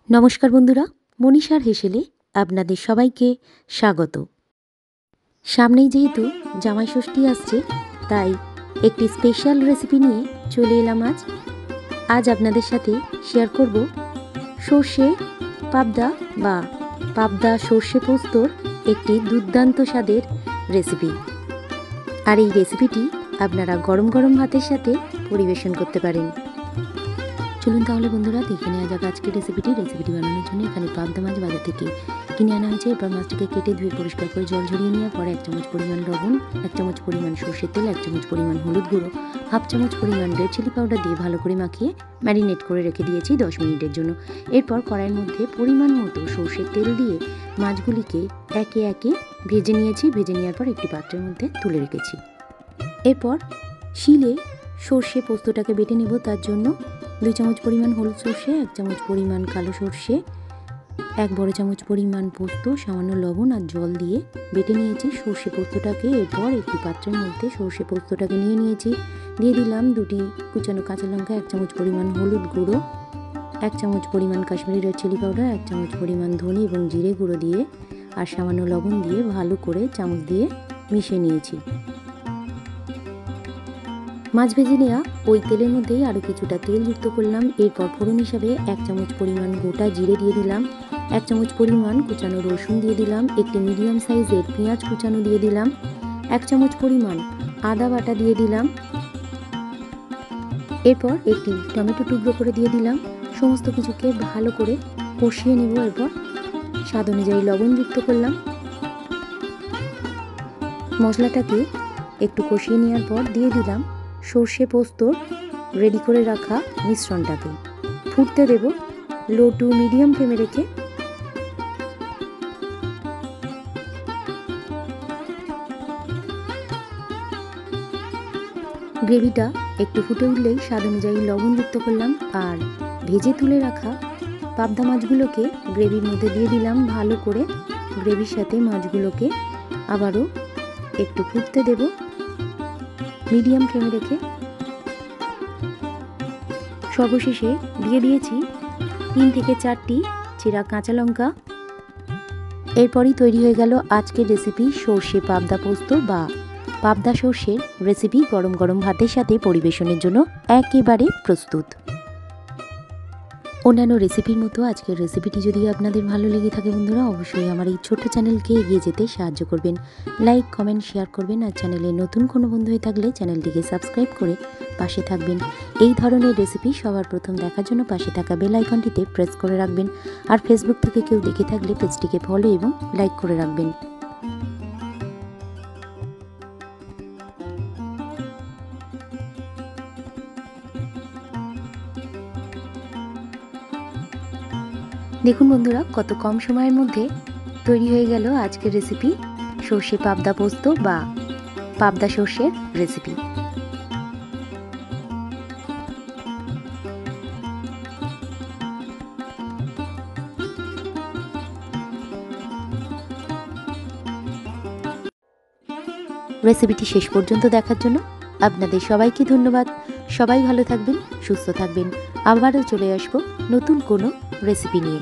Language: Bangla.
নমস্কার বন্ধুরা, মনীষার হেসেলে আপনাদের সবাইকে স্বাগত। সামনেই যেহেতু জামাই ষষ্ঠী আসছে, তাই একটি স্পেশাল রেসিপি নিয়ে চলে এলাম আজ আপনাদের সাথে শেয়ার করব সর্ষে পাবদা বা পাবদা সর্ষে পোস্তর একটি দুর্দান্ত স্বাদের রেসিপি। আর এই রেসিপিটি আপনারা গরম গরম ভাতের সাথে পরিবেশন করতে পারেন। চলুন তাহলে বন্ধুরা দেখে নেওয়া যাক আজকের রেসিপিটি বানানোর জন্য এখানে পাবদা মাছ বাজার থেকে কিনে আনা হয়েছে। এরপর মাছটাকে কেটে ধুয়ে পরিষ্কার করে জল ঝরিয়ে নেওয়ার পরে 1 চামচ পরিমাণ লবণ, 1 চামচ পরিমাণ সর্ষের তেল, 1 চামচ পরিমাণ হলুদ গুঁড়ো, 1/2 চামচ পরিমাণ রেড চিলি পাউডার দিয়ে ভালো করে মাখিয়ে ম্যারিনেট করে রেখে দিয়েছি 10 মিনিটের জন্য। এরপর কড়াইয়ের মধ্যে পরিমাণ মতো সর্ষের তেল দিয়ে মাছগুলিকে একে একে ভেজে নিয়েছি। ভেজে নেওয়ার পর একটি পাত্রের মধ্যে তুলে রেখেছি। এরপর শিলে সর্ষে পোস্তটাকে বেটে নেব। তার জন্য 2 চামচ পরিমাণ হলুদ সর্ষে, 1 চামচ পরিমাণ কালো সর্ষে, 1 বড় চামচ পরিমাণ পোস্ত, সামান্য লবণ আর জল দিয়ে বেটে নিয়েছি সর্ষে পোস্তটাকে। এরপর একটি পাত্রের মধ্যে সর্ষে পোস্তটাকে নিয়ে নিয়েছি। দিয়ে দিলাম 2টি কুচানো কাঁচা লঙ্কা, 1 চামচ পরিমাণ হলুদ গুঁড়ো, 1 চামচ পরিমাণ কাশ্মীরি রেড চিলি পাউডার, 1 চামচ পরিমাণ ধনে এবং জিরে গুঁড়ো দিয়ে আর সামান্য লবণ দিয়ে ভালো করে চামচ দিয়ে মিশিয়ে নিয়েছি। মাছ ভেজে নেওয়া ওই তেলের মধ্যেই আরও কিছুটা তেল যুক্ত করলাম। এরপর ফোড়ন হিসাবে 1 চামচ পরিমাণ গোটা জিরে দিয়ে দিলাম, 1 চামচ পরিমাণ কুচানো রসুন দিয়ে দিলাম, একটি মিডিয়াম সাইজের পেঁয়াজ কুচানো দিয়ে দিলাম, 1 চামচ পরিমাণ আদা বাটা দিয়ে দিলাম। এরপর একটি টমেটো টুকরো করে দিয়ে দিলাম। সমস্ত কিছুকে ভালো করে কষিয়ে নেব। এরপর স্বাদ অনুযায়ী লবণ যুক্ত করলাম। মশলাটাকে একটু কষিয়ে নেওয়ার পর দিয়ে দিলাম সর্ষে পোস্তর রেডি করে রাখা মিশ্রণটাকে। ফুটতে দেব লো টু মিডিয়াম ফ্লেমে রেখে। গ্রেভিটা একটু ফুটে উঠলেই স্বাদ অনুযায়ী লবণ যুক্ত করলাম আর ভেজে তুলে রাখা পাবদা মাছগুলোকে গ্রেভির মধ্যে দিয়ে দিলাম। ভালো করে গ্রেভির সাথে মাছগুলোকে আবারও একটু ফুটতে দেব মিডিয়াম ফ্লেমে রেখে। সর্বশেষে দিয়ে দিয়েছি 3 থেকে 4টি চিরা কাঁচা লঙ্কা। এরপরই তৈরি হয়ে গেল আজকের রেসিপি সর্ষে পাবদা পোস্ত বা পাবদা সর্ষের রেসিপি। গরম গরম ভাতের সাথে পরিবেশনের জন্য একেবারে প্রস্তুত। অন্যান্য রেসিপির মতো আজকের রেসিপিটি যদি আপনাদের ভালো লেগে থাকে বন্ধুরা, অবশ্যই আমার এই ছোট্ট চ্যানেলকে এগিয়ে যেতে সাহায্য করবেন। লাইক, কমেন্ট, শেয়ার করবেন আর চ্যানেলে নতুন কোনো বন্ধু হয়ে থাকলে চ্যানেলটিকে সাবস্ক্রাইব করে পাশে থাকবেন। এই ধরনের রেসিপি সবার প্রথম দেখার জন্য পাশে থাকা বেল আইকনটিতে প্রেস করে রাখবেন। আর ফেসবুক থেকে কেউ দেখে থাকলে পেজটিকে ফলো এবং লাইক করে রাখবেন। দেখুন বন্ধুরা, কত কম সময়ের মধ্যে তৈরি হয়ে গেল আজকের রেসিপি সর্ষে পাবদা পোস্ত বা পাবদা সর্ষের রেসিপি। রেসিপিটি শেষ পর্যন্ত দেখার জন্য আপনাদের সবাইকে ধন্যবাদ। সবাই ভালো থাকবেন, সুস্থ থাকবেন। আবারও চলে আসবো নতুন কোনো রেসিপি নিয়ে।